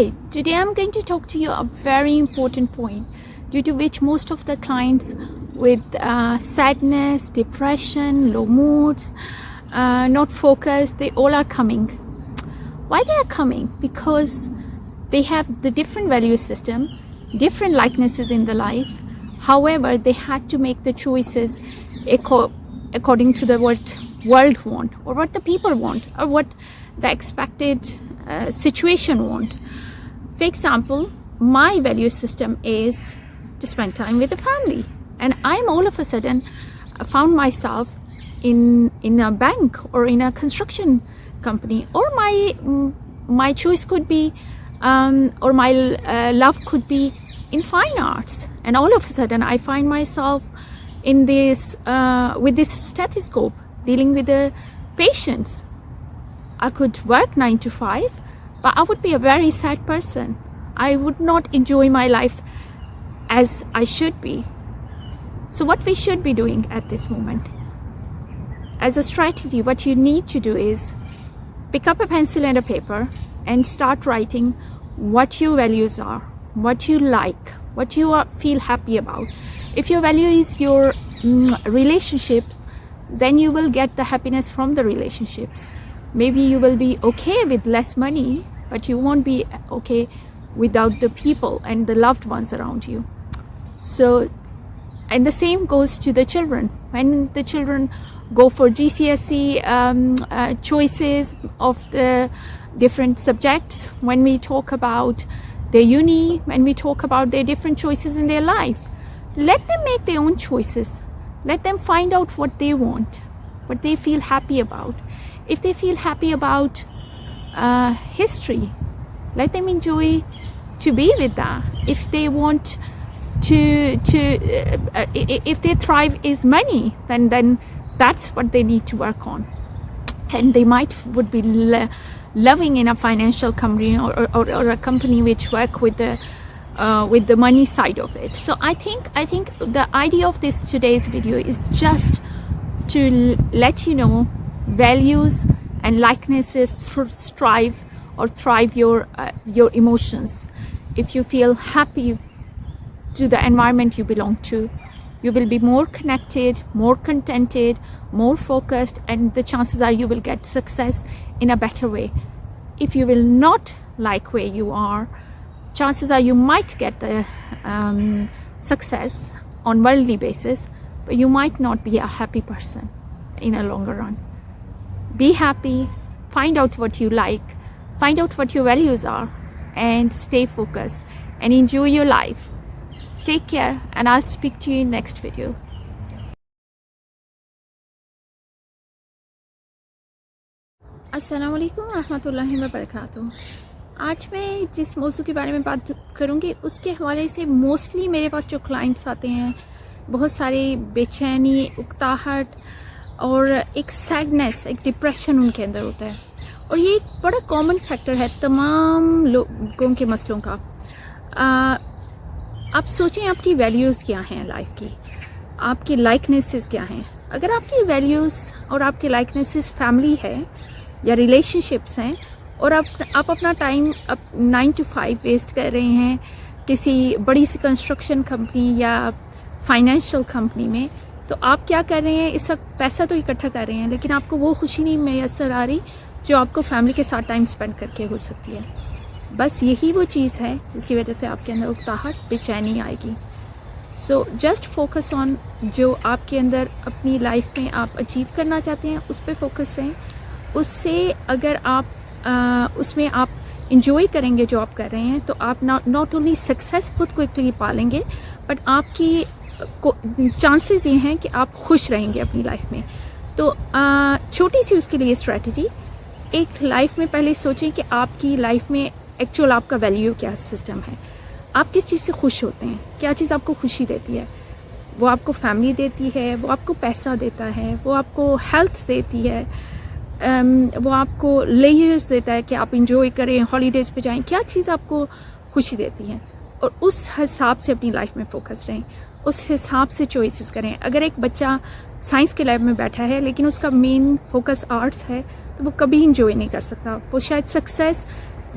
Hi, today I'm going to talk to you a very important point due to which most of the clients with sadness, depression, low moods, not focused, they all are coming. Why they are coming? Because they have the different value system, different likenesses in the life. However, they had to make the choices according to what world want, or what the people want, or what the expected situation want. For example, my value system is to spend time with the family, and I'm all of a sudden found myself in a bank or in a construction company, or my choice could be or my love could be in fine arts, and all of a sudden I find myself in this with this stethoscope dealing with the patients. I could work 9 to 5, but I would be a very sad person. I would not enjoy my life as I should be. So what we should be doing at this moment, as a strategy, what you need to do is pick up a pencil and a paper and start writing what your values are, what you like, what you feel happy about. If your value is your relationship, then you will get the happiness from the relationships. Maybe you will be okay with less money, but you won't be okay without the people and the loved ones around you. So, and the same goes to the children. When the children go for GCSE choices of the different subjects, when we talk about their uni, when we talk about their different choices in their life, let them make their own choices. Let them find out what they want, what they feel happy about. If they feel happy about history, let them enjoy to be with that. If they want if their thrive is money, then that's what they need to work on. And they would be loving in a financial company or a company which work with the money side of it. So I think the idea of today's video is just to let you know values and likenesses thrive your emotions. If you feel happy to the environment you belong to, you will be more connected, more contented, more focused, and the chances are you will get success in a better way. If you will not like where you are, chances are you might get the success on worldly basis, but you might not be a happy person in a longer run. Be happy, find out what you like, find out what your values are, and stay focused and enjoy your life. Take care, and I'll speak to you in next video. अस्सलाम वालेकुम रहमतुल्लाहि व बरकातुहू। आज मैं जिस मौजू के बारे में बात करूँगी उसके हवाले से मोस्टली मेरे पास जो क्लाइंट्स आते हैं, बहुत सारे बेचैनी, उकताहट और एक सैडनेस, एक डिप्रेशन उनके अंदर होता है, और ये एक बड़ा कॉमन फैक्टर है तमाम लोगों के मसलों का। आप सोचें आपकी वैल्यूज़ क्या हैं लाइफ की, आपकी लाइकनेसेस क्या हैं। अगर आपकी वैल्यूज़ और आपकी लाइकनेसेस फैमिली है या रिलेशनशिप्स हैं, और आप अपना टाइम 9 to 5 वेस्ट कर रहे हैं किसी बड़ी सी कंस्ट्रक्शन कंपनी या फाइनेंशियल कंपनी में, तो आप क्या कर रहे हैं, इस वक्त पैसा तो इकट्ठा कर रहे हैं, लेकिन आपको वो खुशी नहीं मैसर आ रही जो आपको फैमिली के साथ टाइम स्पेंड करके हो सकती है। बस यही वो चीज़ है जिसकी वजह से आपके अंदर उकताहट, बेचैनी आएगी। सो जस्ट फोकस ऑन जो आपके अंदर अपनी लाइफ में आप अचीव करना चाहते हैं, उस पर फोकस रहें। उससे अगर आप उसमें आप इंजॉय करेंगे जो आप कर रहे हैं, तो आप नॉट ओनली सक्सेस खुद क्विकली पालेंगे, बट आपकी चांसेस ये हैं कि आप खुश रहेंगे अपनी लाइफ में। तो छोटी सी उसके लिए स्ट्रेटजी, एक लाइफ में पहले सोचें कि आपकी लाइफ में एक्चुअल आपका वैल्यू क्या सिस्टम है। आप किस चीज़ से खुश होते हैं, क्या चीज़ आपको खुशी देती है। वो आपको फैमिली देती है, वो आपको पैसा देता है, वो आपको हेल्थ देती है, वो आपको लेयर्स देता है कि आप इंजॉय करें, हॉलीडेज़ पे जाएं। क्या चीज़ आपको खुशी देती है, और उस हिसाब से अपनी लाइफ में फोकस रहें, उस हिसाब से चॉइसेस करें। अगर एक बच्चा साइंस के लैब में बैठा है लेकिन उसका मेन फोकस आर्ट्स है, तो वो कभी इंजॉय नहीं कर सकता। वो शायद सक्सेस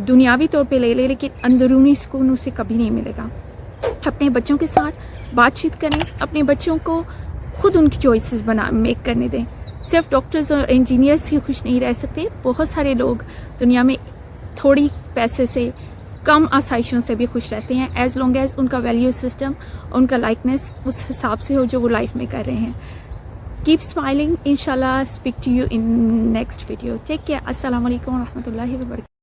دنیاوی طور پہ لے لے لیکن اندرونی سکون اسے کبھی نہیں ملے گا. اپنے بچوں کے ساتھ بات چیت کریں, اپنے بچوں کو خود ان کی چوائسیز میک کرنے دیں. صرف ڈاکٹرز اور انجینئرس ہی خوش نہیں رہ سکتے, بہت سارے لوگ دنیا میں تھوڑی پیسے سے, کم آسائشوں سے بھی خوش رہتے ہیں, ایز لانگ ایز ان کا ویلیو سسٹم, ان کا لائکنیس اس حساب سے ہو جو وہ لائف میں کر رہے ہیں. Keep smiling. انشاءاللہ speak to you in next video. Take care. السلام علیکم و رحمۃ اللہ وبرکاتہ.